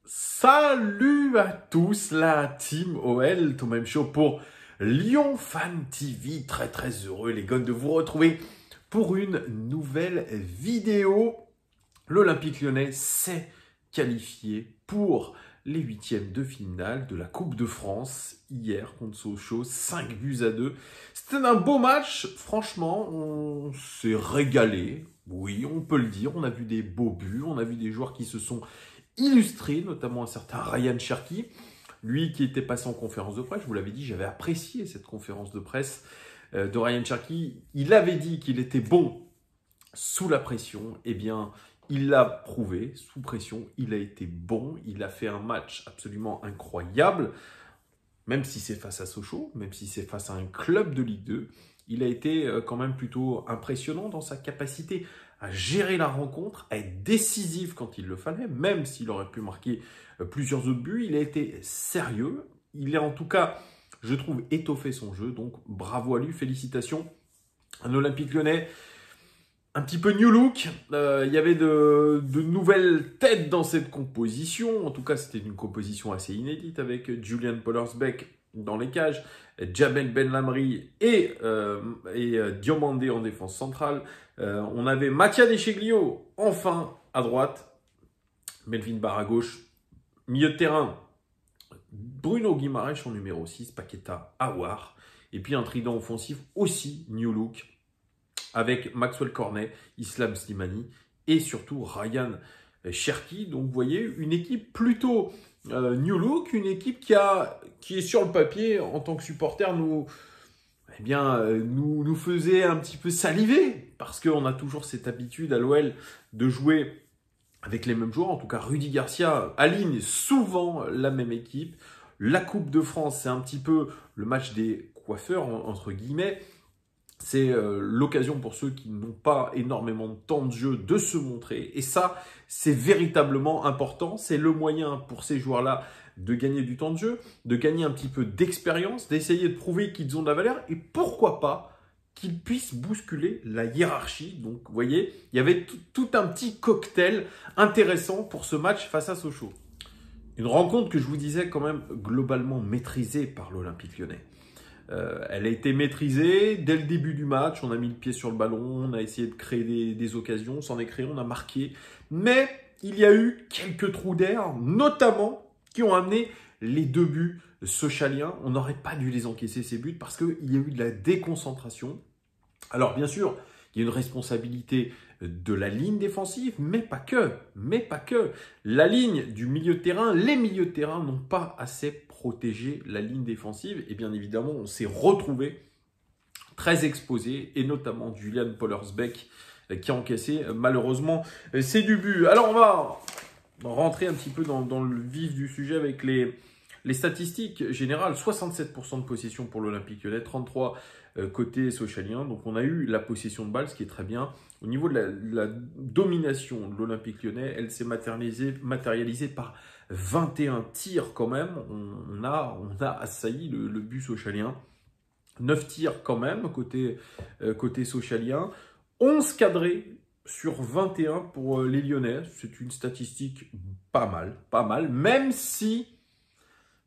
Salut à tous, la team OL, tout même chaud pour Lyon Fan TV. Très heureux les gars de vous retrouver pour une nouvelle vidéo. L'Olympique Lyonnais s'est qualifié pour les huitièmes de finale de la Coupe de France hier contre Sochaux, 5-2. C'était un beau match, franchement, on s'est régalé. Oui, on peut le dire, on a vu des beaux buts, on a vu des joueurs qui se sont illustrés, notamment un certain Ryan Cherki, lui qui était passé en conférence de presse. Je vous l'avais dit, j'avais apprécié cette conférence de presse de Ryan Cherki. Il avait dit qu'il était bon sous la pression. Eh bien, il l'a prouvé, sous pression, il a été bon, il a fait un match absolument incroyable, même si c'est face à Sochaux, même si c'est face à un club de Ligue 2, il a été quand même plutôt impressionnant dans sa capacité à gérer la rencontre, à être décisif quand il le fallait, même s'il aurait pu marquer plusieurs autres buts, il a été sérieux, il a en tout cas, je trouve, étoffé son jeu, donc bravo à lui, félicitations. Un Olympique Lyonnais un petit peu new look, il y avait de nouvelles têtes dans cette composition. En tout cas, c'était une composition assez inédite avec Julian Pollersbeck dans les cages, Djabel Benlamri et Diomandé en défense centrale. On avait Mathia Descheglio, enfin, à droite, Melvin Barr à gauche, milieu de terrain, Bruno Guimaraes en numéro 6, Paqueta, Aouar, et puis un trident offensif aussi new look, avec Maxwell Cornet, Islam Slimani et surtout Ryan Cherki. Donc vous voyez, une équipe plutôt new look, une équipe qui est sur le papier, en tant que supporter, nous faisait un petit peu saliver, parce qu'on a toujours cette habitude à l'OL de jouer avec les mêmes joueurs. En tout cas, Rudy Garcia aligne souvent la même équipe. La Coupe de France, c'est un petit peu le match des coiffeurs, entre guillemets. C'est l'occasion pour ceux qui n'ont pas énormément de temps de jeu de se montrer. Et ça, c'est véritablement important. C'est le moyen pour ces joueurs-là de gagner du temps de jeu, de gagner un petit peu d'expérience, d'essayer de prouver qu'ils ont de la valeur et pourquoi pas qu'ils puissent bousculer la hiérarchie. Donc, vous voyez, il y avait tout un petit cocktail intéressant pour ce match face à Sochaux. Une rencontre que je vous disais quand même globalement maîtrisée par l'Olympique Lyonnais. Elle a été maîtrisée dès le début du match. On a mis le pied sur le ballon, on a essayé de créer des occasions, on s'en est créé, on a marqué. Mais il y a eu quelques trous d'air, notamment qui ont amené les deux buts sochaliens. On n'aurait pas dû les encaisser, ces buts, parce qu'il y a eu de la déconcentration. Alors bien sûr, il y a une responsabilité de la ligne défensive, mais pas que. La ligne du milieu de terrain, les milieux de terrain n'ont pas assez protégé la ligne défensive. Et bien évidemment, on s'est retrouvé très exposé, et notamment Julian Pollersbeck qui a encaissé malheureusement ses deux buts. Alors on va rentrer un petit peu dans le vif du sujet avec les statistiques générales. 67% de possession pour l'Olympique Lyonnais, 33% côté sochalien. Donc on a eu la possession de balle, ce qui est très bien. Au niveau de la domination de l'Olympique Lyonnais, elle s'est matérialisée par 21 tirs quand même. On a assailli le but sochalien. 9 tirs quand même côté sochalien. 11 cadrés sur 21 pour les Lyonnais. C'est une statistique pas mal. Même si,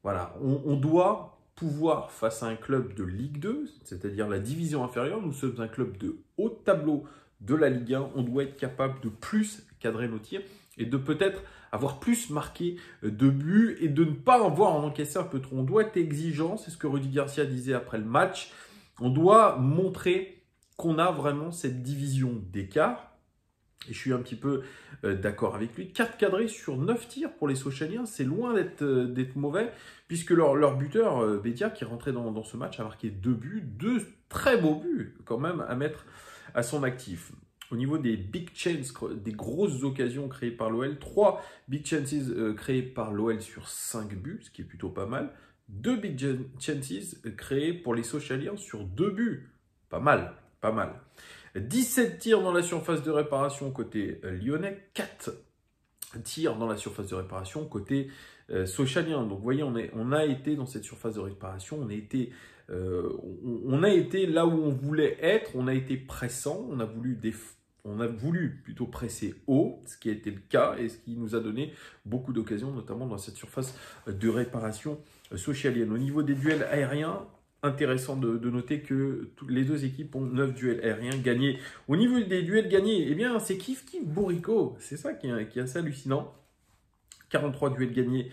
voilà, on doit pouvoir, face à un club de Ligue 2, c'est-à-dire la division inférieure, nous sommes un club de haut de tableau de la Ligue 1, on doit être capable de plus cadrer nos tirs et de peut-être avoir plus marqué de buts et de ne pas avoir en encaissé un peu trop. On doit être exigeant, c'est ce que Rudy Garcia disait après le match. On doit montrer qu'on a vraiment cette division d'écart. Et je suis un petit peu d'accord avec lui. 4 cadrés sur 9 tirs pour les Sochaliens, c'est loin d'être mauvais, puisque leur buteur, Bédia, qui est rentré dans ce match, a marqué 2 buts, 2 très beaux buts quand même à mettre à son actif. Au niveau des big chances, des grosses occasions créées par l'OL, 3 big chances créées par l'OL sur 5 buts, ce qui est plutôt pas mal. 2 big chances créées pour les Sochaliens sur 2 buts. Pas mal. 17 tirs dans la surface de réparation côté lyonnais, 4 tirs dans la surface de réparation côté sochalien. Donc vous voyez, on a été dans cette surface de réparation, on a été là où on voulait être, on a été pressant, on a voulu on a voulu plutôt presser haut, ce qui a été le cas et ce qui nous a donné beaucoup d'occasions, notamment dans cette surface de réparation socialienne. Au niveau des duels aériens, intéressant de noter que les deux équipes ont 9 duels aériens gagnés. Au niveau des duels gagnés, eh bien, c'est kiff bourricot. C'est ça qui est assez hallucinant. 43 duels gagnés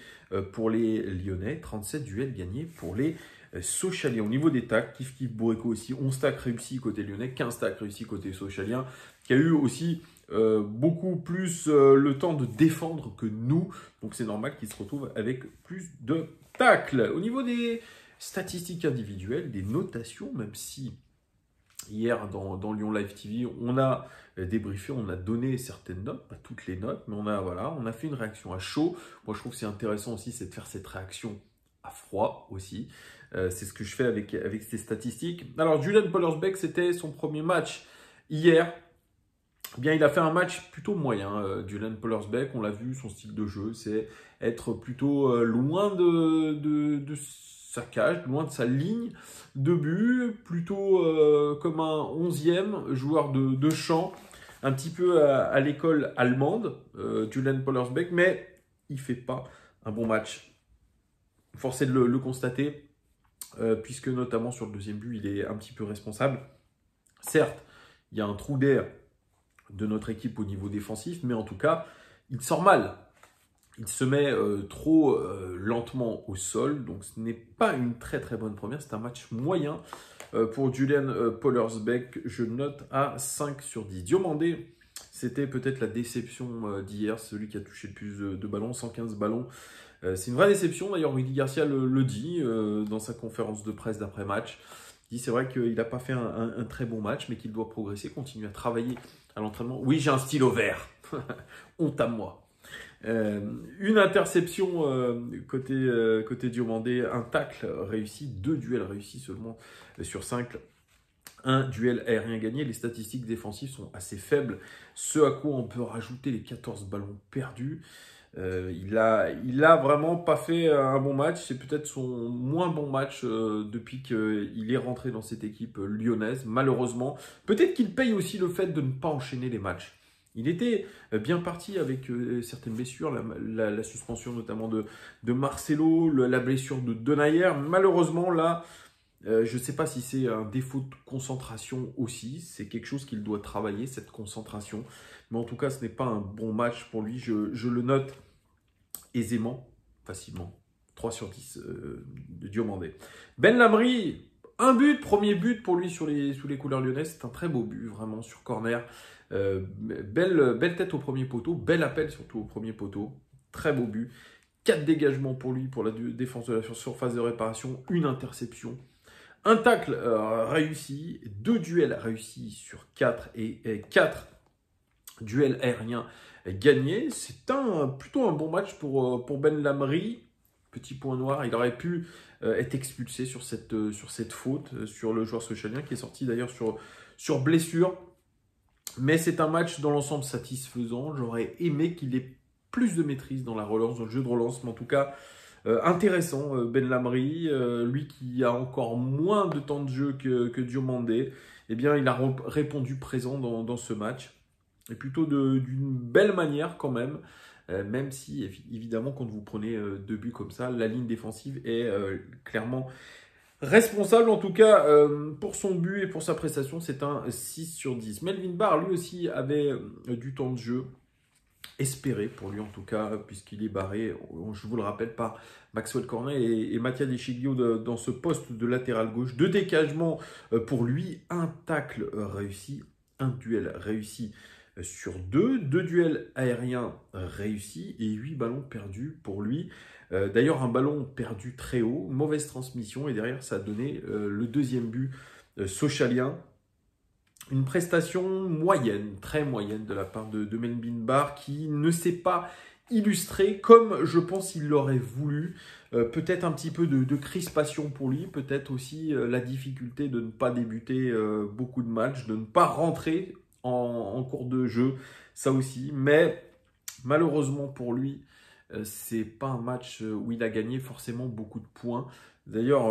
pour les Lyonnais, 37 duels gagnés pour les Sochaliens. Au niveau des tacks, kiff bourricot aussi, 11 tacks réussis côté Lyonnais, 15 tacks réussis côté Sochalien, qui a eu aussi beaucoup plus le temps de défendre que nous. Donc c'est normal qu'ils se retrouvent avec plus de tacles. Au niveau des statistiques individuelles, des notations, même si hier dans Lyon Live TV, on a débriefé, on a donné certaines notes, pas toutes les notes, mais on a fait une réaction à chaud. Moi je trouve que c'est intéressant aussi, c'est de faire cette réaction à froid aussi. C'est ce que je fais avec ces statistiques. Alors Julian Pollersbeck, c'était son premier match hier. Eh bien, il a fait un match plutôt moyen, Julian Pollersbeck. On l'a vu, son style de jeu, c'est être plutôt loin de sa cage, loin de sa ligne de but, plutôt comme un 11e joueur de champ, un petit peu à l'école allemande, Julian Pollersbeck, mais il ne fait pas un bon match. Force est de le constater, puisque notamment sur le deuxième but, il est un petit peu responsable. Certes, il y a un trou d'air de notre équipe au niveau défensif, mais en tout cas, il sort mal. Il se met trop lentement au sol, donc ce n'est pas une très très bonne première. C'est un match moyen pour Julian Pollersbeck. Je note à 5 sur 10. Diomandé, c'était peut-être la déception d'hier, celui qui a touché le plus de ballons, 115 ballons. C'est une vraie déception, d'ailleurs Rudy Garcia le dit dans sa conférence de presse d'après-match. Il dit c'est vrai qu'il n'a pas fait un très bon match, mais qu'il doit progresser, continuer à travailler à l'entraînement. Oui, j'ai un stylo vert. Honte à moi. Une interception côté Diomandé, un tacle réussi, 2 duels réussis seulement sur 5. Un duel aérien gagné. Les statistiques défensives sont assez faibles. Ce à quoi on peut rajouter les 14 ballons perdus. Il a vraiment pas fait un bon match. C'est peut-être son moins bon match depuis qu'il est rentré dans cette équipe lyonnaise, malheureusement. Peut-être qu'il paye aussi le fait de ne pas enchaîner les matchs. Il était bien parti avec certaines blessures, la suspension notamment de Marcelo, la blessure de Denayer. Malheureusement, là, je ne sais pas si c'est un défaut de concentration aussi. C'est quelque chose qu'il doit travailler, cette concentration. Mais en tout cas, ce n'est pas un bon match pour lui. Je le note aisément, facilement. 3 sur 10 de Diomandé. Ben Lamry, un but, premier but pour lui sous les couleurs lyonnaises. C'est un très beau but, vraiment, sur corner. Belle tête au premier poteau, bel appel surtout au premier poteau. Très beau but. 4 dégagements pour lui, pour la défense de la surface de réparation. Une interception. Un tacle réussi. 2 duels réussis sur 4 et 4 duels aériens gagnés. C'est plutôt un bon match pour Ben Lamry. Petit point noir, il aurait pu être expulsé sur cette faute, sur le joueur sochalien qui est sorti d'ailleurs sur blessure. Mais c'est un match dans l'ensemble satisfaisant. J'aurais aimé qu'il ait plus de maîtrise dans la relance, dans le jeu de relance. Mais en tout cas, intéressant, Ben Lamry. Lui qui a encore moins de temps de jeu que Diomandé. Eh bien, il a répondu présent dans ce match. Et plutôt d'une belle manière quand même. Même si, évidemment, quand vous prenez 2 buts comme ça, la ligne défensive est clairement responsable. En tout cas, pour son but et pour sa prestation, c'est un 6 sur 10. Melvin Barr, lui aussi, avait du temps de jeu. Espéré pour lui en tout cas, puisqu'il est barré, je vous le rappelle, par Maxwell Cornet et Mattia Deschiglio dans ce poste de latéral gauche. 2 dégagements pour lui, un tacle réussi, un duel réussi sur 2 duels aériens réussis et 8 ballons perdus pour lui. D'ailleurs, un ballon perdu très haut, mauvaise transmission, et derrière, ça a donné le deuxième but sochalien. Une prestation moyenne, très moyenne de la part de Melvin Barr, qui ne s'est pas illustré comme je pense qu'il l'aurait voulu. Peut-être un petit peu de crispation pour lui, peut-être aussi la difficulté de ne pas débuter beaucoup de matchs, de ne pas rentrer en cours de jeu, ça aussi. Mais malheureusement pour lui, c'est pas un match où il a gagné forcément beaucoup de points. D'ailleurs,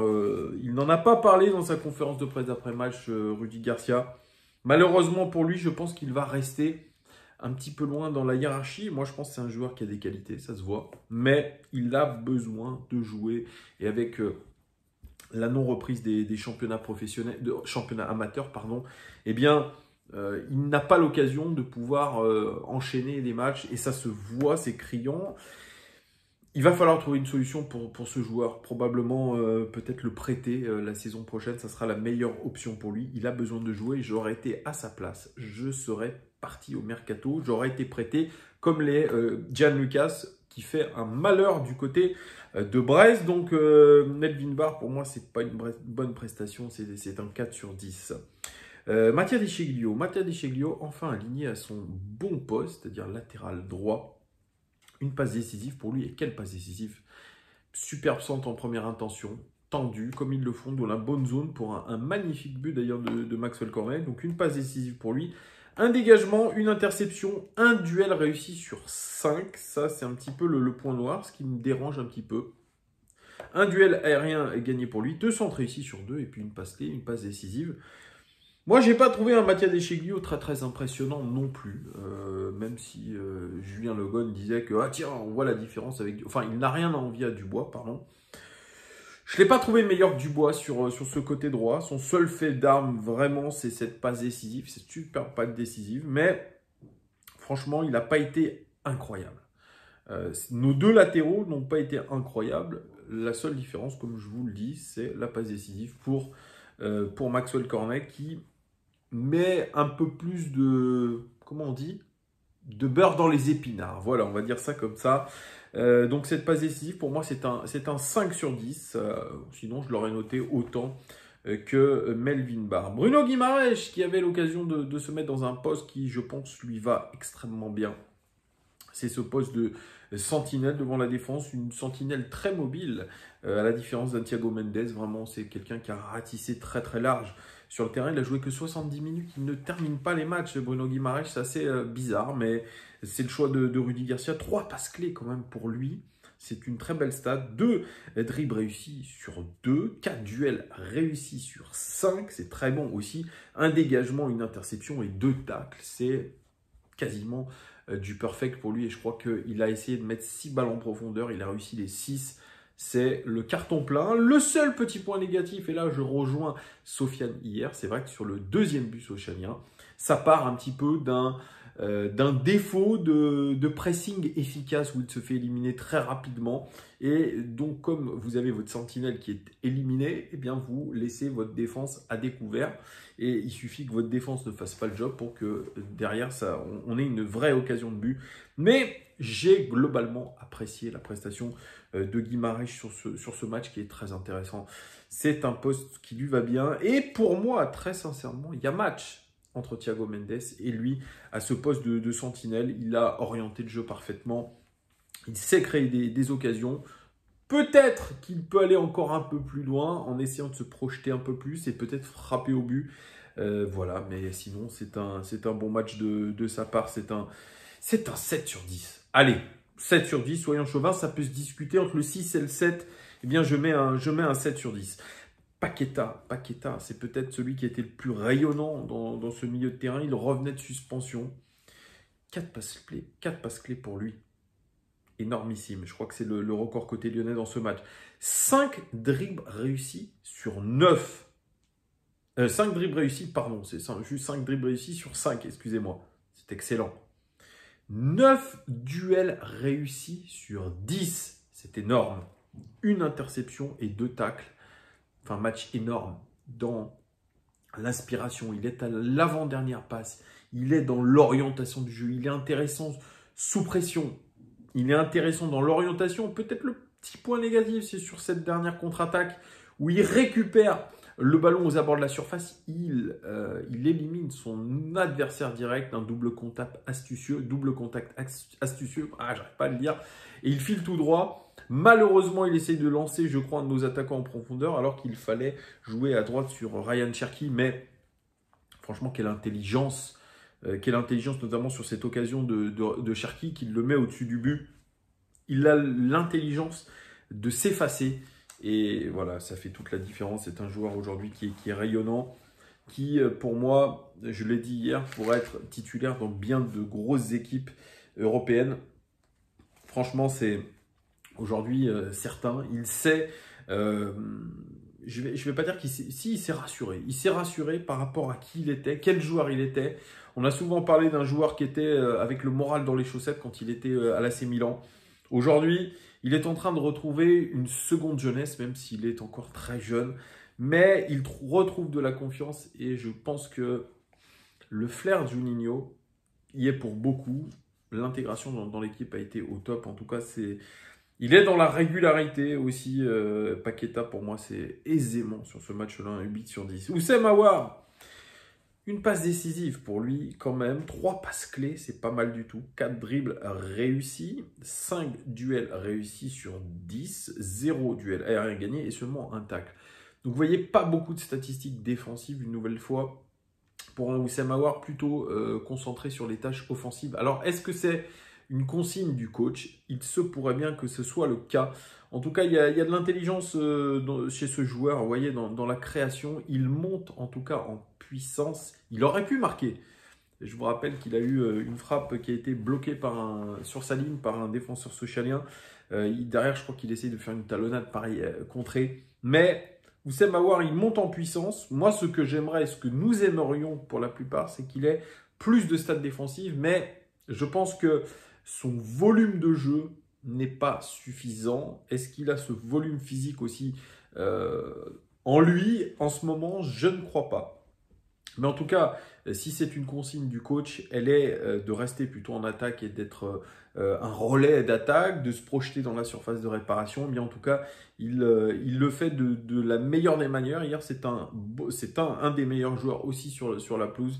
il n'en a pas parlé dans sa conférence de presse d'après-match, Rudy Garcia. Malheureusement pour lui, je pense qu'il va rester un petit peu loin dans la hiérarchie. Moi, je pense que c'est un joueur qui a des qualités, ça se voit. Mais il a besoin de jouer. Et avec la non-reprise des championnats professionnels, de championnats amateurs, pardon, eh bien, il n'a pas l'occasion de pouvoir enchaîner les matchs. Et ça se voit, c'est criant. Il va falloir trouver une solution pour ce joueur. Probablement, peut-être le prêter la saison prochaine. Ça sera la meilleure option pour lui. Il a besoin de jouer. J'aurais été à sa place. Je serais parti au mercato. J'aurais été prêté comme les Jan Lucas qui fait un malheur du côté de Brest. Donc, Melvin Barr, pour moi, c'est pas une bonne prestation. C'est un 4 sur 10. Mattia Di Sceglio, enfin aligné à son bon poste, c'est-à-dire latéral droit. Une passe décisive pour lui. Et quelle passe décisive! Superbe centre en première intention, tendu, comme ils le font, dans la bonne zone pour un magnifique but d'ailleurs de Maxwell Cornet. Donc une passe décisive pour lui. Un dégagement, une interception, un duel réussi sur 5. Ça, c'est un petit peu le point noir, ce qui me dérange un petit peu. Un duel aérien gagné pour lui. 2 centres réussis sur 2 et puis une passe clé, une passe décisive. Moi, j'ai pas trouvé un Mattia Di Sceglio très impressionnant non plus, même si Julien Le Guen disait que ah tiens, on voit la différence avec, enfin, il n'a rien à envier à Dubois, pardon. Je l'ai pas trouvé meilleur que Dubois sur ce côté droit. Son seul fait d'arme vraiment, c'est cette passe décisive, c'est super passe décisive, mais franchement, il n'a pas été incroyable. Nos 2 latéraux n'ont pas été incroyables. La seule différence, comme je vous le dis, c'est la passe décisive pour Maxwell Cornet qui met un peu plus de, comment on dit, de beurre dans les épinards. Voilà, on va dire ça comme ça. Donc cette passe décisive, pour moi, c'est un 5 sur 10. Sinon, je l'aurais noté autant que Melvin Barr. Bruno Guimaraes, qui avait l'occasion de se mettre dans un poste qui, je pense, lui va extrêmement bien. C'est ce poste de sentinelle devant la défense, une sentinelle très mobile, à la différence d'un Thiago Mendes. Vraiment, c'est quelqu'un qui a ratissé très large sur le terrain. Il a joué que 70 minutes, il ne termine pas les matchs. Bruno Guimaraes, c'est assez bizarre, mais c'est le choix de Rudy Garcia. 3 passes clés quand même pour lui. C'est une très belle stat. 2 dribbles réussis sur 2. 4 duels réussis sur 5. C'est très bon aussi. Un dégagement, une interception et 2 tacles. C'est quasiment du perfect pour lui. Et je crois qu'il a essayé de mettre 6 balles en profondeur. Il a réussi les 6. C'est le carton plein. Le seul petit point négatif, et là je rejoins Sofiane hier, c'est vrai que sur le deuxième but sofianien, ça part un petit peu d'un défaut de pressing efficace où il se fait éliminer très rapidement. Et donc, comme vous avez votre sentinelle qui est éliminée, eh bien vous laissez votre défense à découvert. Et il suffit que votre défense ne fasse pas le job pour que derrière, on ait une vraie occasion de but. Mais j'ai globalement apprécié la prestation de Guimaraes sur ce match qui est très intéressant. C'est un poste qui lui va bien. Et pour moi, très sincèrement, il y a match entre Thiago Mendes et lui à ce poste de sentinelle. Il a orienté le jeu parfaitement. Il sait créer des occasions. Peut-être qu'il peut aller encore un peu plus loin en essayant de se projeter un peu plus et peut-être frapper au but. Voilà, mais sinon, c'est un bon match de sa part. C'est un 7 sur 10. Allez, 7 sur 10, soyons chauvins, ça peut se discuter entre le 6 et le 7. Eh bien, je mets un 7 sur 10. Paqueta, c'est peut-être celui qui était le plus rayonnant dans ce milieu de terrain. Il revenait de suspension. 4 passes clés pour lui. Énormissime. Je crois que c'est le record côté lyonnais dans ce match. 5 dribbles réussis sur 9. 5 dribbles réussis, pardon. C'est juste 5 dribbles réussis sur 5, excusez-moi. C'est excellent. 9 duels réussis sur 10. C'est énorme. Une interception et 2 tacles. Enfin, match énorme dans l'inspiration. Il est à l'avant-dernière passe. Il est dans l'orientation du jeu. Il est intéressant sous pression. Il est intéressant dans l'orientation. Peut-être le petit point négatif, c'est sur cette dernière contre-attaque où il récupère le ballon aux abords de la surface. Il élimine son adversaire direct d'un double contact astucieux. Ah, j'arrive pas à le dire. Et il file tout droit. Malheureusement, il essaye de lancer, je crois, un de nos attaquants en profondeur, alors qu'il fallait jouer à droite sur Ryan Cherki. Mais franchement, quelle intelligence notamment sur cette occasion de Cherki, qui le met au-dessus du but. Il a l'intelligence de s'effacer. Et voilà, ça fait toute la différence. C'est un joueur aujourd'hui qui est rayonnant. qui, pour moi, je l'ai dit hier, pourrait être titulaire dans bien de grosses équipes européennes. Franchement, c'est aujourd'hui certain. Il sait, je vais pas dire qu'il s'est, si, il s'est rassuré. Il s'est rassuré par rapport à qui il était, quel joueur il était. On a souvent parlé d'un joueur qui était avec le moral dans les chaussettes quand il était à l'AC Milan. Aujourd'hui, il est en train de retrouver une seconde jeunesse, même s'il est encore très jeune. Mais il retrouve de la confiance et je pense que le flair de Juninho y est pour beaucoup. L'intégration dans l'équipe a été au top. En tout cas, il est dans la régularité aussi. Paqueta, pour moi, c'est aisément sur ce match-là un 8 sur 10. Oussem Aouar, une passe décisive pour lui quand même. 3 passes clés, c'est pas mal du tout. 4 dribbles réussis. 5 duels réussis sur 10. 0 duel aérien gagné et seulement un tacle. Donc vous voyez, pas beaucoup de statistiques défensives une nouvelle fois pour un Oussem Aouar, plutôt concentré sur les tâches offensives. Alors est-ce que c'est une consigne du coach? Il se pourrait bien que ce soit le cas. En tout cas, il y a de l'intelligence chez ce joueur. Vous voyez, dans la création, il monte en tout cas en puissance. Il aurait pu marquer. Je vous rappelle qu'il a eu une frappe qui a été bloquée sur sa ligne par un défenseur socialien. Derrière, je crois qu'il essaye de faire une talonnade pareil, contrée. Mais Oussem Aouar, il monte en puissance. Moi, ce que j'aimerais, ce que nous aimerions pour la plupart, c'est qu'il ait plus de stats défensives. Mais je pense que son volume de jeu n'est pas suffisant. Est-ce qu'il a ce volume physique aussi en lui? En ce moment, je ne crois pas. Mais en tout cas, si c'est une consigne du coach, elle est de rester plutôt en attaque et d'être un relais d'attaque, de se projeter dans la surface de réparation. Mais en tout cas, il le fait de la meilleure des manières. Hier, c'est un des meilleurs joueurs aussi sur la pelouse.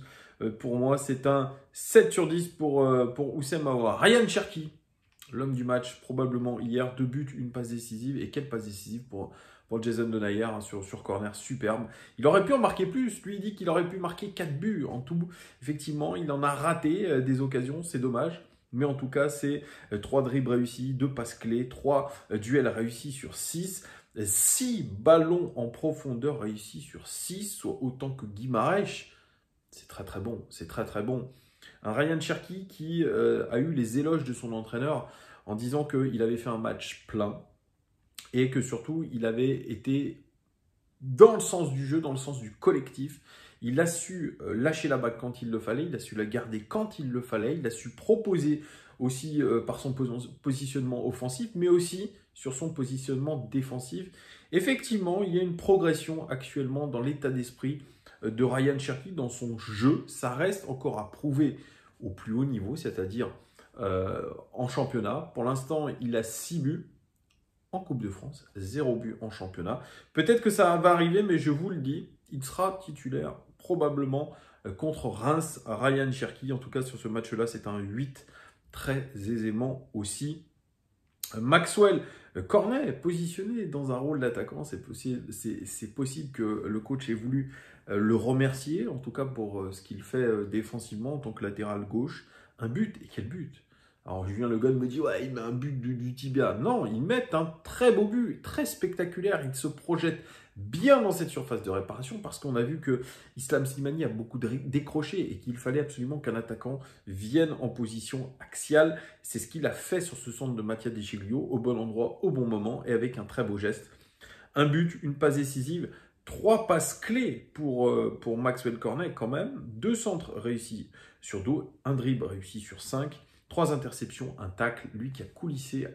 Pour moi, c'est un 7 sur 10 pour Oussem Aouar. Ryan Cherki, l'homme du match, probablement hier. 2 buts, une passe décisive. Et quelle passe décisive pour Jason Denayer sur corner, superbe. Il aurait pu en marquer plus. Lui, il dit qu'il aurait pu marquer 4 buts en tout. Effectivement, il en a raté des occasions, c'est dommage. Mais en tout cas, c'est 3 dribbles réussis, 2 passes clés, 3 duels réussis sur 6. 6 ballons en profondeur réussis sur 6, soit autant que Guimarães. C'est très très bon, c'est très très bon. Un Ryan Cherki qui a eu les éloges de son entraîneur en disant qu'il avait fait un match plein. Et que surtout, il avait été dans le sens du jeu, dans le sens du collectif. Il a su lâcher la balle quand il le fallait, il a su la garder quand il le fallait, il a su proposer aussi par son positionnement offensif, mais aussi sur son positionnement défensif. Effectivement, il y a une progression actuellement dans l'état d'esprit de Ryan Cherki, dans son jeu. Ça reste encore à prouver au plus haut niveau, c'est-à-dire en championnat. Pour l'instant, il a 6 buts. En Coupe de France, 0 but en championnat. Peut-être que ça va arriver, mais je vous le dis, il sera titulaire probablement contre Reims, Ryan Cherki. En tout cas, sur ce match-là, c'est un 8 très aisément aussi. Maxwell Cornet, positionné dans un rôle d'attaquant, c'est possible que le coach ait voulu le remercier, en tout cas pour ce qu'il fait défensivement en tant que latéral gauche. Un but, et quel but! Alors Julien Le Guen me dit, ouais, il met un but du tibia. Non, ils mettent un très beau but, très spectaculaire. Ils se projettent bien dans cette surface de réparation parce qu'on a vu que Islam Slimani a beaucoup décroché et qu'il fallait absolument qu'un attaquant vienne en position axiale. C'est ce qu'il a fait sur ce centre de Mattia De Sciglio, au bon endroit, au bon moment et avec un très beau geste. Un but, une passe décisive, 3 passes clés pour Maxwell Cornet quand même. 2 centres réussis sur 2, un dribble réussi sur 5. 3 interceptions, un tacle, lui qui a coulissé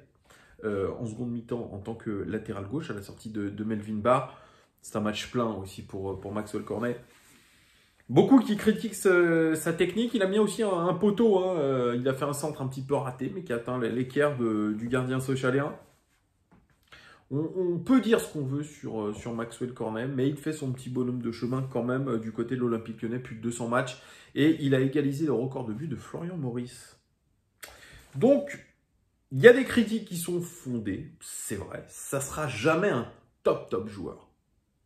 en seconde mi-temps en tant que latéral gauche à la sortie de Melvin Barr. C'est un match plein aussi pour Maxwell Cornet. Beaucoup qui critiquent sa technique. Il a mis aussi un poteau. Il a fait un centre un petit peu raté, mais qui a atteint l'équerre du gardien socialien. On peut dire ce qu'on veut sur Maxwell Cornet, mais il fait son petit bonhomme de chemin quand même du côté de l'Olympique Lyonnais, plus de 200 matchs. Et il a égalisé le record de but de Florian Maurice. Donc, il y a des critiques qui sont fondées, c'est vrai. Ça ne sera jamais un top joueur.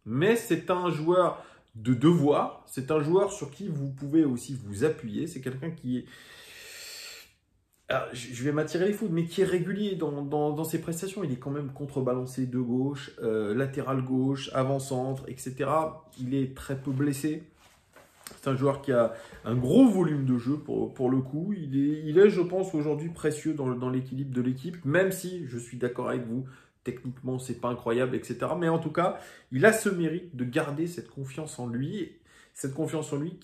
Mais c'est un joueur de devoir. C'est un joueur sur qui vous pouvez aussi vous appuyer. C'est quelqu'un qui est... Alors, je vais m'attirer les foudres, mais qui est régulier dans ses prestations. Il est quand même contrebalancé de gauche, latéral gauche, avant-centre, etc. Il est très peu blessé. C'est un joueur qui a un gros volume de jeu pour le coup. Il est, je pense, aujourd'hui précieux dans l'équilibre de l'équipe, même si je suis d'accord avec vous, techniquement, c'est pas incroyable, etc. Mais en tout cas, il a ce mérite de garder cette confiance en lui. Cette confiance en lui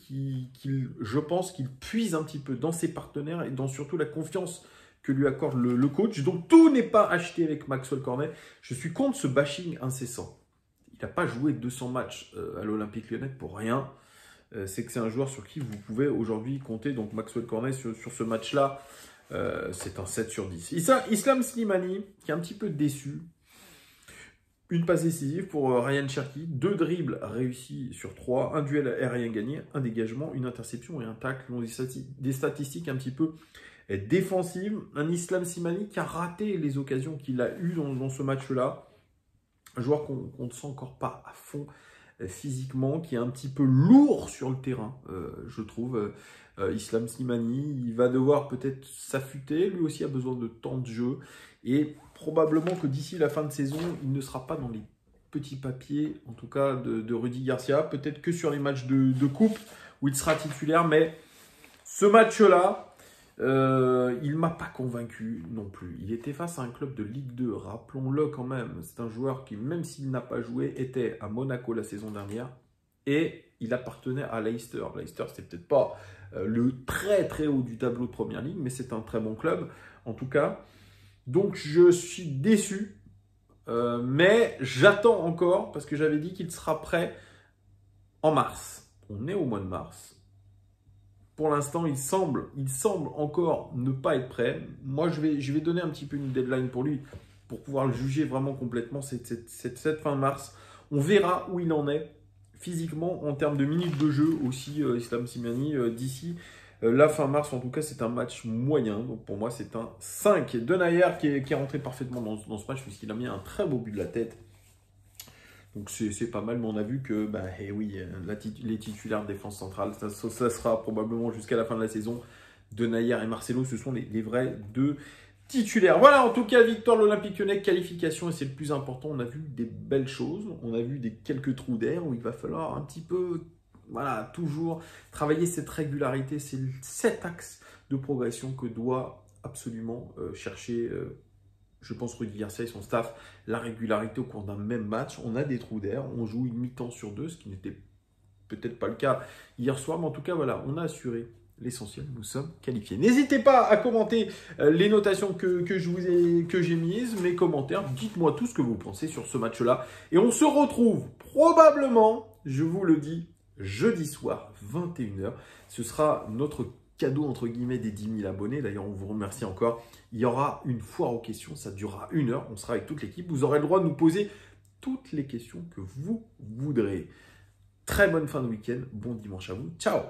je pense qu'il puise un petit peu dans ses partenaires et dans surtout la confiance que lui accorde le coach. Donc tout n'est pas acheté avec Maxwell Cornet. Je suis contre ce bashing incessant. Il n'a pas joué 200 matchs à l'Olympique Lyonnais pour rien. C'est que c'est un joueur sur qui vous pouvez aujourd'hui compter. Donc Maxwell Cornet sur ce match-là, c'est un 7 sur 10. Islam Slimani, qui est un petit peu déçu. Une passe décisive pour Ryan Cherki, 2 dribbles réussis sur 3, un duel aérien gagné, un dégagement, une interception et un tacle. Des statistiques un petit peu défensives. Un Islam Slimani qui a raté les occasions qu'il a eues dans ce match-là. Un joueur qu'on ne sent encore pas à fond physiquement, qui est un petit peu lourd sur le terrain, je trouve. Islam Slimani, il va devoir peut-être s'affûter, lui aussi a besoin de temps de jeu, et probablement que d'ici la fin de saison, il ne sera pas dans les petits papiers, en tout cas de Rudy Garcia, peut-être que sur les matchs de coupe, où il sera titulaire, mais ce match-là, il ne m'a pas convaincu non plus. Il était face à un club de Ligue 2, rappelons-le quand même. C'est un joueur qui, même s'il n'a pas joué, était à Monaco la saison dernière et il appartenait à Leicester. Leicester, c'était peut-être pas le très très haut du tableau de Première Ligue, mais c'est un très bon club en tout cas. Donc je suis déçu, mais j'attends encore parce que j'avais dit qu'il sera prêt en mars. On est au mois de mars. Pour l'instant, il semble encore ne pas être prêt. Moi, je vais donner un petit peu une deadline pour lui, pour pouvoir le juger vraiment complètement cette fin mars. On verra où il en est physiquement, en termes de minutes de jeu aussi, Islam Slimani, d'ici la fin mars. En tout cas, c'est un match moyen. Donc pour moi, c'est un 5. Denayer qui est rentré parfaitement dans ce match, puisqu'il a mis un très beau but de la tête. Donc c'est pas mal, mais on a vu que les titulaires de défense centrale, ça sera probablement jusqu'à la fin de la saison. Denayer et Marcelo, ce sont les vrais 2 titulaires. Voilà, en tout cas, victoire de l'Olympique Lyonnais, qualification, et c'est le plus important. On a vu des belles choses, on a vu quelques trous d'air où il va falloir un petit peu, voilà, toujours travailler cette régularité. C'est cet axe de progression que doit absolument chercher je pense Rudy Garcia et son staff, la régularité au cours d'un même match. On a des trous d'air, on joue une mi-temps sur 2, ce qui n'était peut-être pas le cas hier soir, mais en tout cas, voilà, on a assuré l'essentiel, nous sommes qualifiés. N'hésitez pas à commenter les notations que j'ai mises, mes commentaires, dites-moi tout ce que vous pensez sur ce match-là, et on se retrouve probablement, je vous le dis, jeudi soir, 21h. Ce sera notre cadeau entre guillemets des 10 000 abonnés. D'ailleurs, on vous remercie encore. Il y aura une foire aux questions. Ça durera 1 heure. On sera avec toute l'équipe. Vous aurez le droit de nous poser toutes les questions que vous voudrez. Très bonne fin de week-end. Bon dimanche à vous. Ciao!